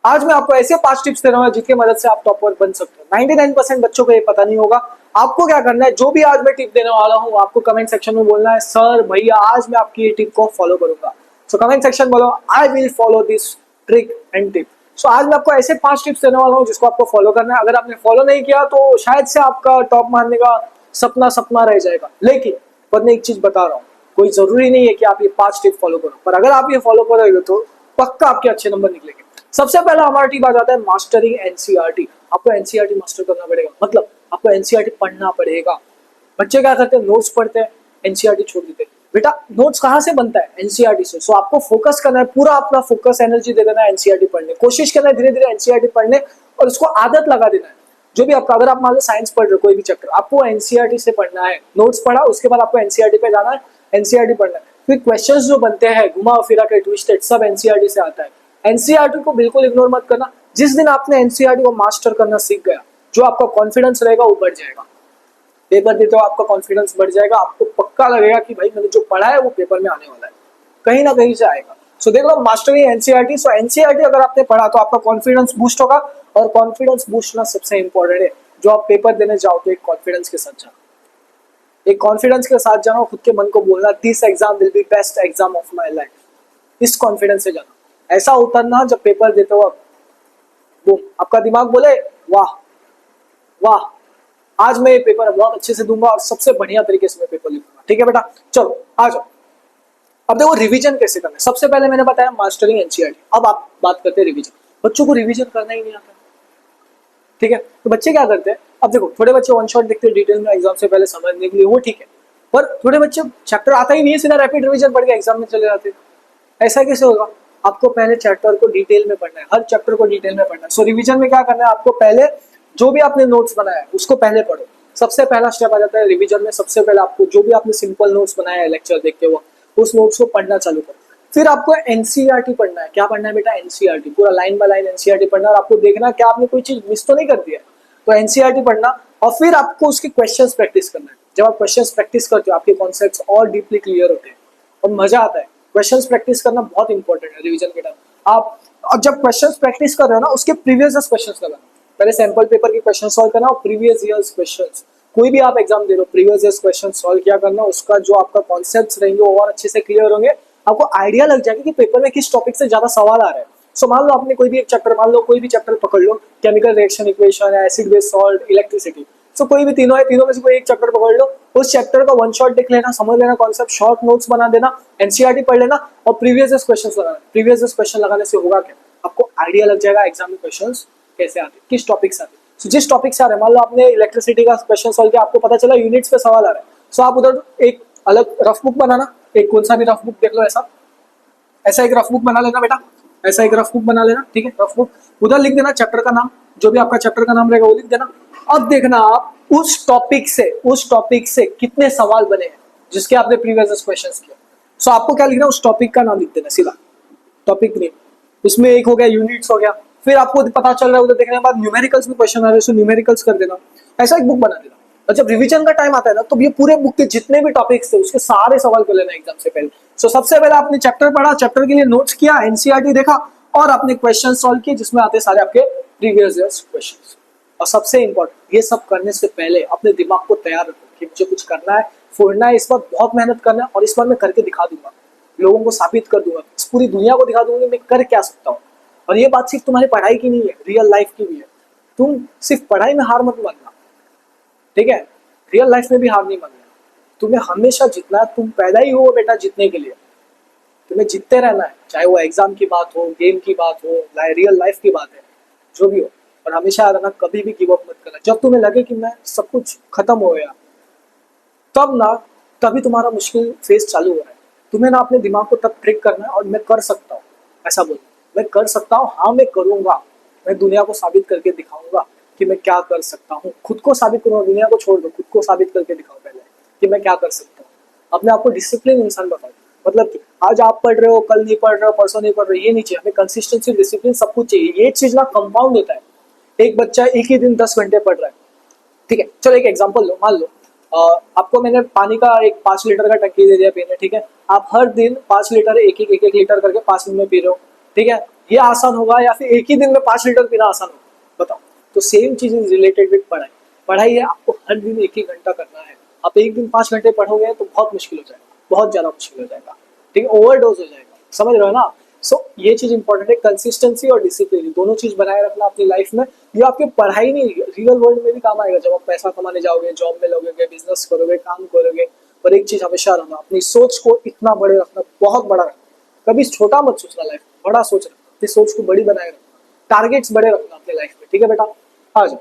आज मैं आपको ऐसे 5 टिप्स दे रहा हूँ जिसकी मदद से आप टॉपर बन सकते हो। 99% बच्चों को ये पता नहीं होगा। आपको क्या करना है, जो भी आज मैं टिप देने वाला हूँ आपको कमेंट सेक्शन में बोलना है, सर भैया आज मैं आपकी ये टिप को फॉलो करूंगा। सो कमेंट सेक्शन बोलो, I will follow this trick and tip. So आज मैं आपको ऐसे 5 टिप्स देने वाला हूँ जिसको आपको फॉलो करना है। अगर आपने फॉलो नहीं किया तो शायद से आपका टॉप मारने का सपना सपना रह जाएगा। लेकिन पर मैं एक चीज बता रहा हूँ, कोई जरूरी नहीं है कि आप ये 5 टिप फॉलो करो, पर अगर आप ये फॉलो करोगे तो पक्का आपके अच्छे नंबर निकलेंगे। सबसे पहला हमारा टिप आ जाता है मास्टरिंग एनसीईआरटी। आपको एनसीईआरटी मास्टर करना पड़ेगा, मतलब आपको एनसीईआरटी पढ़ना पड़ेगा। बच्चे क्या करते हैं, नोट्स पढ़ते हैं, एनसीईआरटी छोड़ देते हैं। बेटा नोट्स कहाँ से बनता है, एनसीईआरटी से। सो आपको फोकस करना है, पूरा अपना फोकस एनर्जी दे देना है एनसीईआरटी पढ़ने, कोशिश करना है धीरे धीरे एनसीईआरटी पढ़ने और उसको आदत लगा देना है। जो भी आपका, अगर आप मान लो साइंस पढ़ रहे हो कोई भी चैप्टर, आपको एनसीईआरटी से पढ़ना है। नोट्स पढ़ा, उसके बाद आपको एनसीईआरटी पे जाना है, एनसीईआरटी पढ़ना है। फिर क्वेश्चंस जो बनते हैं घुमा फिरा के ट्विस्टेड, सब एनसीईआरटी से आता है। एनसीईआरटी को बिल्कुल इग्नोर मत करना। जिस दिन आपने एनसीईआरटी को मास्टर करना सीख गया, जो आपका कॉन्फिडेंस रहेगा वो बढ़ जाएगा। पेपर देते हो आपका कॉन्फिडेंस बढ़ जाएगा, आपको पक्का लगेगा कि भाई मैंने जो पढ़ा है वो पेपर में आने वाला है, कहीं ना कहीं से आएगा। सो देख लो, मास्टरी एनसीईआरटी। सो एनसीईआरटी अगर आपने पढ़ा तो आपका कॉन्फिडेंस बूस्ट होगा, और कॉन्फिडेंस बूस्ट होना सबसे इंपॉर्टेंट है। जो आप पेपर देने जाओ तो एक कॉन्फिडेंस के साथ जाओ, एक कॉन्फिडेंस के साथ जाना, खुद के मन को बोलना this exam will be best exam of my life. इस कॉन्फिडेंस से जाना, ऐसा उतरना जब पेपर देते हो वो आपका दिमाग बोले वाह वाह, आज मैं ये पेपर बहुत अच्छे से दूंगा और सबसे बढ़िया तरीके से मैं पेपर लिखूंगा। ठीक है बेटा, चलो आ जाओ। अब देखो रिवीजन कैसे करना है। सबसे पहले मैंने बताया मास्टरिंग एनसीईआरटी। अब आप बात करते हैं रिवीजन। बच्चों को रिवीजन करना ही नहीं आता, ठीक है, तो बच्चे क्या करते हैं। अब देखो थोड़े बच्चे वन शॉट देखते हैं डिटेल में एग्जाम से पहले समझने के लिए, वो ठीक है, पर थोड़े बच्चे चैप्टर आता ही नहीं है, सीधा रैपिड रिवीजन पढ़ के एग्जाम में चले जाते हैं। ऐसा कैसे होगा, आपको पहले चैप्टर को डिटेल में पढ़ना है, हर चैप्टर को डिटेल में पढ़ना है। सो रिवीजन में क्या करना है, आपको पहले जो भी आपने नोट्स बनाया है उसको पहले पढ़ो। सबसे पहला स्टेप आ जाता है रिवीजन में। सबसे पहले आपको जो भी आपने सिंपल नोट्स बनाया है लेक्चर देखते हुए, उस नोट्स को पढ़ना चालू करो। फिर आपको एनसीईआरटी पढ़ना है। क्या पढ़ना है बेटा, एनसीईआरटी पूरा लाइन बाय लाइन एनसीईआरटी पढ़ना, और आपको देखना क्या आपने कोई चीज मिस तो नहीं कर दी है। तो एनसीईआरटी पढ़ना, और फिर आपको उसके क्वेश्चंस प्रैक्टिस करना है। जब आप क्वेश्चंस प्रैक्टिस करते हो आपके कॉन्सेप्ट्स और डीपली क्लियर होते हैं और मजा आता है। क्वेश्चंस प्रैक्टिस करना बहुत इंपॉर्टेंट है रिवीजन के टाइम। आप और जब क्वेश्चंस प्रैक्टिस कर रहे हो ना, उसके प्रीवियस क्वेश्चंस लगाना। पहले सैंपल पेपर के क्वेश्चन सॉल्व करना और प्रीवियस ईयर्स क्वेश्चंस, कोई भी आप एग्जाम दे रहे हो प्रीवियस ईयर्स क्वेश्चन सॉल्व किया करना। उसका जो आपका कॉन्सेप्ट्स रहेंगे वो और अच्छे से क्लियर होंगे। आपको आइडिया लग जाएगा कि पेपर में किस टॉपिक से ज्यादा सवाल आ रहे हैं। सो मान लो आपने कोई भी एक चैप्टर, मान लो कोई भी चैप्टर पकड़ लो, chemical reaction equation, acid base salt, electricity. So कोई भी तीनों है, तीनों में से कोई एक चैप्टर पकड़ लो, उस चैप्टर का वन शॉट देख लेना, समझ लेना कॉन्सेप्ट, शॉर्ट नोट्स बना देना, एनसीईआरटी पढ़ लेना और प्रीवियस क्वेश्चन लगाना। प्रीवियस क्वेश्चन लगाने से होगा क्या, आपको आइडिया लग जाएगा एग्जाम में क्वेश्चन कैसे आते हैं, किस टॉपिक से आते हैं। So, जिस टॉपिक से आ रहे हैं, मान लो आपने इलेक्ट्रिसिटी का क्वेश्चन सॉल्व किया, आपको पता चला यूनिट्स पे सवाल आ रहा है। सो आप उधर एक अलग रफ बुक बनाना, एक कौन सा भी रफ बुक देख लो, ऐसा ऐसा एक रफ बुक बना लेना बेटा, ऐसा एक रफ बुक बना लेना। ठीक है, रफ बुक उधर लिख देना चैप्टर का नाम, जो भी आपका चैप्टर का नाम रहेगा वो लिख देना। अब देखना आप उस टॉपिक से कितने सवाल बने हैं जिसके आपने प्रीवियस क्वेश्चंस किए। सो आपको क्या लिखना, उस टॉपिक का नाम लिख देना सीधा, टॉपिक नेम। उसमें एक हो गया यूनिट्स हो गया, फिर आपको पता चल रहा है उधर देखने के बाद न्यूमेरिकल्स में क्वेश्चन आ रहे हैं, सो न्यूमेरिकल्स कर देना। ऐसा एक बुक बना देना, और जब रिवीजन का टाइम आता है ना, तो ये पूरे बुक के जितने भी टॉपिक्स थे उसके सारे सवाल कर लेना एग्जाम से पहले। सो सबसे पहले आपने चैप्टर पढ़ा, चैप्टर के लिए नोट्स किया, एनसीईआरटी देखा और आपने क्वेश्चन सॉल्व किए जिसमें आते सारे आपके प्रीवियस ईयर्स क्वेश्चन। और सबसे इंपॉर्टेंट, ये सब करने से पहले अपने दिमाग को तैयार रखो कि मुझे कुछ करना है, फोड़ना है, इस बार बहुत मेहनत करना है और इस बार मैं करके दिखा दूंगा, लोगों को साबित कर दूंगा, पूरी दुनिया को दिखा दूंगा मैं कर क्या सकता हूँ। और ये बात सिर्फ तुम्हारी पढ़ाई की नहीं है, रियल लाइफ की भी है। तुम सिर्फ पढ़ाई में हार मत मानना, ठीक है, रियल लाइफ में भी हार नहीं मानना। तुम्हें हमेशा जीतना है, तुम पैदा ही हो बेटा जीतने के लिए, तुम्हें जीतते रहना है, चाहे वो एग्जाम की बात हो, गेम की बात हो, रियल लाइफ की बात है, जो भी हो। और हमेशा रहना, कभी भी गिव अप मत करना। जब तुम्हें लगे कि मैं सब कुछ खत्म हो गया, तब ना, तभी तुम्हारा मुश्किल फेस चालू हो रहा है। तुम्हें ना अपने दिमाग को तब ट्रिक करना है और मैं कर सकता हूँ, ऐसा बोलना, मैं कर सकता हूँ, हाँ मैं करूंगा, मैं दुनिया को साबित करके दिखाऊंगा कि मैं क्या कर सकता हूँ। खुद को साबित करूंगा, दुनिया को छोड़ दो, खुद को साबित करके दिखाओ पहले कि मैं क्या कर सकता हूँ। अपने आप को डिसिप्लिन इंसान बताओ, मतलब कि आज आप पढ़ रहे हो, कल नहीं पढ़ रहे हो, परसों नहीं पढ़ रहे हो, ये नहीं चाहिए हमें। कंसिस्टेंसी, डिसिप्लिन सब कुछ चाहिए। ये चीज ना कंपाउंड होता है। एक बच्चा एक ही दिन 10 घंटे पढ़ रहा है, ठीक है, चलो एक एग्जांपल लो, मान लो आपको मैंने पानी का एक 5 लीटर का टंकी दे दिया पीने, ठीक है, आप हर दिन 5 लीटर एक एक लीटर करके 5 दिन में पी रहे हो, ठीक है, ये आसान होगा या फिर एक ही दिन में 5 लीटर पीना आसान होगा, बताओ। तो सेम चीज इज रिलेटेड विद पढ़ाई। पढ़ाई है, आपको हर दिन 1 घंटा करना है। आप एक दिन 5 घंटे पढ़ोगे तो बहुत मुश्किल हो जाएगा, बहुत ज्यादा मुश्किल हो जाएगा, ठीक है, ओवरडोज हो जाएगा, समझ रहे हो ना। सो ये चीज इंपॉर्टेंट है, कंसिस्टेंसी और डिसिप्लिन दोनों चीज बनाए रखना अपनी लाइफ में। ये आपके पढ़ाई नहीं, रियल वर्ल्ड में भी काम आएगा। जब आप पैसा कमाने जाओगे, जॉब में लगोगे, बिजनेस करोगे, काम करोगे। पर एक चीज हमेशा रखना, अपनी सोच को इतना बड़े रखना, बहुत बड़ा रखना। कभी छोटा मत सोचना लाइफ में, बड़ा सोच रखना, अपनी सोच को बड़ी बनाए रखना, टारगेट्स बड़े रखना अपनी लाइफ में, ठीक है बेटा। आ जाओ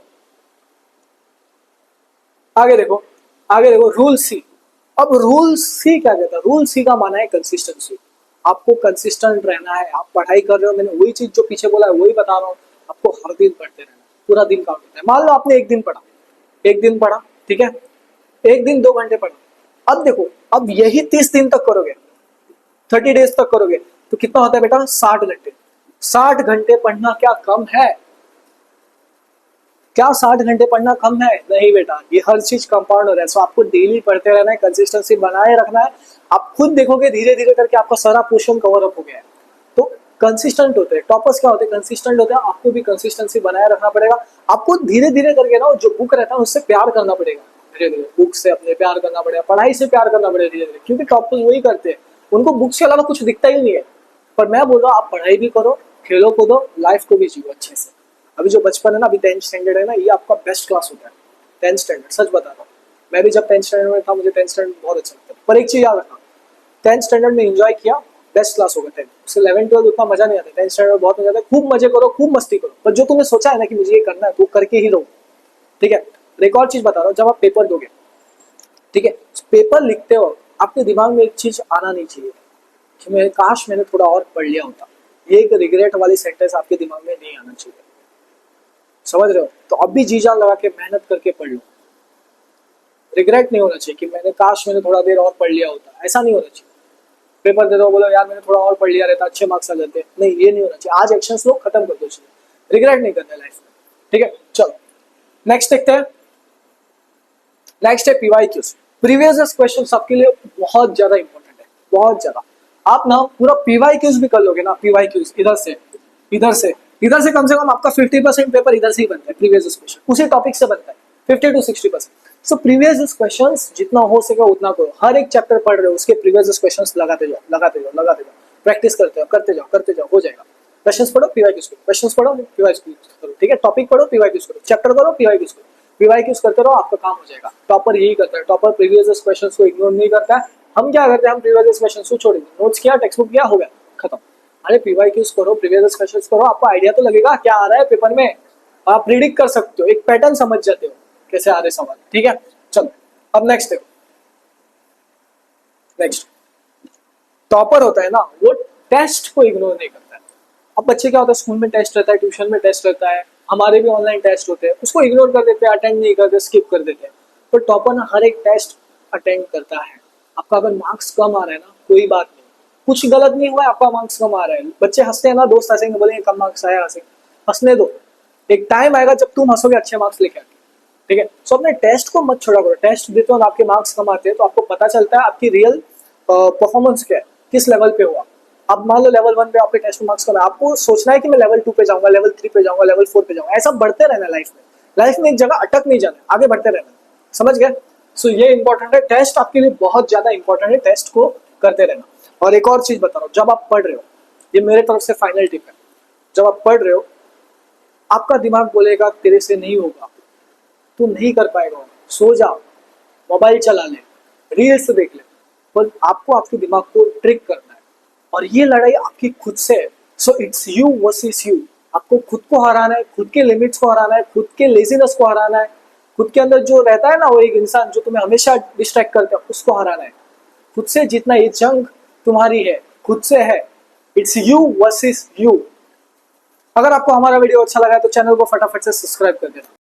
आगे देखो, आगे देखो रूल सी। अब रूल सी क्या कहता है? रूल सी का माना है कंसिस्टेंसी। आपको कंसिस्टेंट रहना है। आप पढ़ाई कर रहे हो, मैंने वही चीज जो पीछे बोला है वही बता रहा हूँ। आपको हर दिन पढ़ते रहना, पूरा दिन काउंट होता है। मान लो आपने एक दिन पढ़ा, एक दिन पढ़ा, ठीक है, एक दिन 2 घंटे पढ़ा। अब देखो, अब यही 30 दिन तक करोगे, 30 डेज तक करोगे, तो कितना होता है बेटा? 60 घंटे। 60 घंटे पढ़ना क्या कम है? क्या 60 घंटे पढ़ना कम है? नहीं बेटा, ये हर चीज कंपाउंड हो रहा है। सो आपको डेली पढ़ते रहना है, कंसिस्टेंसी बनाए रखना है। आप खुद देखोगे धीरे धीरे करके आपका सारा पोर्शन कवर अप हो गया है। तो कंसिस्टेंट होते हैं टॉपर्स, क्या होते हैं? कंसिस्टेंट होते हैं। आपको भी कंसिस्टेंसी बनाए रखना पड़ेगा। आपको धीरे धीरे करके ना जो बुक रहता है उससे प्यार करना पड़ेगा। धीरे धीरे बुक से अपने प्यार करना पड़ेगा, पढ़ाई से प्यार करना पड़ेगा धीरे धीरे, क्योंकि टॉपर्स वही करते हैं। उनको बुक्स के अलावा कुछ दिखता ही नहीं है। पर मैं बोल रहा हूँ, आप पढ़ाई भी करो, खेलो कूदो, लाइफ को भी जियो अच्छे से। अभी जो बचपन है ना, अभी 10th स्टैंडर्ड है ना, ये आपका बेस्ट क्लास होता है। 10th स्टैंडर्ड, सच बता रहा हूँ। मैं भी जब 10th स्टैंडर्ड में था, मुझे 10th स्टैंडर्ड बहुत अच्छा लगता था। पर एक चीज याद रखना, 10th स्टैंडर्ड में एंजॉय किया, बेस्ट क्लास होगा 10th। उससे 11th 12 उतना मजा नहीं आता। 10th स्टैंडर्ड में बहुत मजा आता है, खूब मजे करो, खूब मस्ती करो। पर जो तुमने सोचा है ना कि मुझे ये करना है, तो करके ही रहो, ठीक है। एक और चीज बता रहा हूँ, जब आप पेपर दोगे, ठीक है, पेपर लिखते हो, आपके दिमाग में एक चीज आना नहीं चाहिए कि मैं काश मैंने थोड़ा और पढ़ लिया होता। ये एक रिग्रेट वाली सेंटेंस आपके दिमाग में नहीं आना चाहिए, समझ रहे हो। तो अब भी जी जान लगा के मेहनत करके पढ़ लो। रिग्रेट नहीं होना चाहिए कि मैंने काश मैंने थोड़ा देर और पढ़ लिया होता, ऐसा नहीं होना चाहिए। पेपर दे दो, बोलो यार मैंने थोड़ा और पढ़ लिया रहता, अच्छे मार्क्स आ जाते। नहीं, ये नहीं होना चाहिए। आज एक्शंस लो, खत्म कर दो चीजें, रिग्रेट नहीं करना लाइफ में, ठीक है। चलो नेक्स्ट देखते हैं। नेक्स्ट है पीवाईक्यूज। प्रीवियस क्वेश्चन आपके लिए बहुत ज्यादा इंपॉर्टेंट है, बहुत ज्यादा। आप ना पूरा पीवाईक्यूज भी कर लोगे ना, पीवाईक्यूज इधर से इधर से इधर से, कम आपका 50% पेपर इधर से ही बनता है। प्रीवियस क्वेश्चन उसी टॉपिक से बनता है, 50 to 60%। सो प्रीवियस क्वेश्चन जितना हो सके उतना करो। हर एक चैप्टर पढ़ रहे हो, उसके प्रीवियस क्वेश्चन लगाते जाओ, लगाते जाओ, लगाते जाओ, प्रैक्टिस करते जाओ, करते जाओ, करते जाओ, हो जाएगा। क्वेश्चंस पढ़ो, पीवाईक्यूज करो, क्वेश्चंस पढ़ो, पीवाईक्यूज करो, ठीक है। टॉपिक पढ़ो, पीवाईक्यूज करो, चैप्टर करो, पीवाईक्यूज करो, पीवाईक्यूज करते रहो, आपका काम हो जाएगा। टॉपर यही करता है, टॉपर प्रीवियस क्वेश्चंस को इग्नोर नहीं करता है। हम क्या करते हैं? हम प्रीवियस क्वेश्चंस को छोड़ेंगे, नोट्स किया, टेक्स्ट बुक किया, हो गया, खत्म। अरे पीवाईक्यूज करो, प्रीवियस क्वेश्चंस करो, आपको आइडिया तो लगेगा क्या आ रहा है पेपर में। आप प्रिडिक्ट कर सकते हो, एक पैटर्न समझ जाते हो कैसे आ रहे सवाल, ठीक है। चलो अब नेक्स्ट देखो। नेक्स्ट टॉपर होता है ना, वो टेस्ट को इग्नोर नहीं करता है। अब बच्चे क्या होता है, स्कूल में टेस्ट रहता है, ट्यूशन में टेस्ट रहता है, हमारे भी ऑनलाइन टेस्ट होते हैं, उसको इग्नोर कर देते हैं, अटेंड नहीं करते, स्किप कर देते हैं। तो टॉपर ना हर एक टेस्ट अटेंड करता है। आपका अगर मार्क्स कम आ रहा है ना, कोई बात नहीं, कुछ गलत नहीं हुआ है, आपका मार्क्स कम आ रहा है। बच्चे हंसते हैं ना, दोस्त हंसेंगे, बोलेंगे कम मार्क्स आया, हंसेंगे, हंसने दो। एक टाइम आएगा जब तुम हंसोगे अच्छे मार्क्स लेके आके, ठीक है। सो अपने टेस्ट को मत छोड़ा करो। टेस्ट देते हो आपके मार्क्स कम आते हैं, तो आपको पता चलता है आपकी रियल परफॉर्मेंस क्या है, किस लेवल पे हुआ। अब मान लो लेवल 1 पे आपके टेस्ट में मार्क्स कम है, आपको सोचना है कि मैं लेवल 2 पे जाऊंगा, लेवल 3 पे जाऊंगा, लेवल 4 पे जाऊंगा। ऐसा बढ़ते रहना लाइफ में। लाइफ में एक जगह अटक नहीं जाना, आगे बढ़ते रहना, समझ गए। सो ये इंपॉर्टेंट है, टेस्ट आपके लिए बहुत ज्यादा इंपॉर्टेंट है, टेस्ट को करते रहना। और एक और चीज बता रहा हूँ, जब आप पढ़ रहे हो, ये मेरे तरफ से फाइनल टिप है, जब आप पढ़ रहे हो आपका दिमाग बोलेगा तेरे से नहीं होगा, तू नहीं कर पाएगा, सो जा, मोबाइल चला ले, रील्स देख ले। पर आपको आपके दिमाग को ट्रिक करना है, और ये लड़ाई आपकी खुद से है। So it's you versus you. आपको खुद को हराना है, खुद के लिमिट्स को हराना है, खुद के लेजीनेस को हराना है, खुद के अंदर जो रहता है ना, वो एक इंसान जो तुम्हें हमेशा डिस्ट्रैक्ट करता है, उसको हराना है। खुद से जितना, ये जंग तुम्हारी है, खुद से है। It's you versus you. अगर आपको हमारा वीडियो अच्छा लगा है तो चैनल को फटाफट से सब्सक्राइब कर देना।